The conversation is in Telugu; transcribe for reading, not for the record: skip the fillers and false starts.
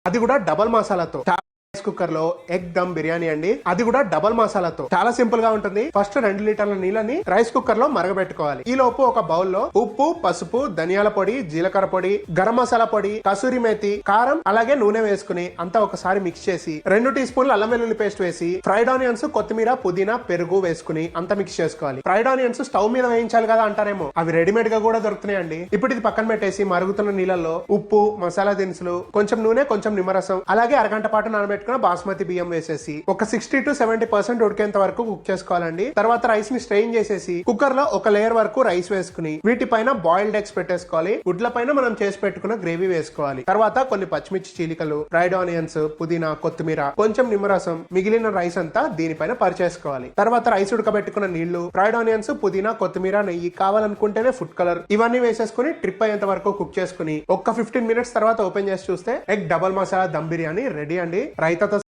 అది కూడా డబల్ మసాలాతో. రైస్ కుక్కర్ లో ఎగ్ దమ్ బిర్యానీ అండి, అది కూడా డబల్ మసాలాతో. చాలా సింపుల్ గా ఉంటుంది. ఫస్ట్ 2 లీటర్ల నీళ్ళని రైస్ కుక్కర్ లో మరగబెట్టుకోవాలి. ఈ లోపు ఒక బౌల్ లో ఉప్పు, పసుపు, ధనియాల పొడి, జీలకర్ర పొడి, గరం మసాలా పొడి, కసూరి మేతి, కారం, అలాగే నూనె వేసుకుని అంతా ఒకసారి మిక్స్ చేసి 2 టీ స్పూన్లు అల్లం వెల్లుల్లి పేస్ట్ వేసి ఫ్రైడ్ ఆనియన్స్, కొత్తిమీర, పుదీనా, పెరుగు వేసుకుని అంతా మిక్స్ చేసుకోవాలి. ఫ్రైడ్ ఆనియన్స్ స్టవ్ మీద వేయించాలి కదా అంటారేమో, అవి రెడీమేడ్ గా కూడా దొరుకుతున్నాయండి. ఇప్పుడు ఇది పక్కన పెట్టేసి మరుగుతున్న నీళ్ళల్లో ఉప్పు, మసాలా దినుసులు, కొంచెం నూనె, కొంచెం నిమ్మరసం, అలాగే అరగంట పాటు నానబెట్టుకున్న బాస్మతి బియ్యం వేసేసి ఒక 60 to 70% ఉడికేంత వరకు కుక్ చేసుకోవాలండి. తర్వాత రైస్ ని స్ట్రెయిన్ చేసేసి కుక్కర్ లో ఒక లేయర్ వరకు రైస్ వేసుకుని వీటిపైన బాయిల్డ్ ఎగ్స్ పెట్టేసుకోవాలి. గుడ్ల పైన మనం చేసి పెట్టుకున్న గ్రేవీ వేసుకోవాలి. తర్వాత కొన్ని పచ్చిమిర్చి చీలికలు, ఫ్రైడ్ ఆనియన్స్, పుదీనా, కొత్తిమీర, కొంచెం నిమ్మరసం, మిగిలిన రైస్ అంతా దీనిపైన పరిచేసుకోవాలి. తర్వాత రైస్ ఉడకబెట్టుకున్న నీళ్లు, ఫ్రైడ్ ఆనియన్స్, పుదీనా, కొత్తిమీర, నెయ్యి, కావాలనుకుంటేనే ఫుడ్ కలర్, ఇవన్నీ వేసేసుకుని ట్రిప్ అయ్యేంత వరకు కుక్ చేసుకుని ఒక 15 minutes తర్వాత ఓపెన్ చేసి చూస్తే egg double masala dum biryani ready అండి. రైతాతో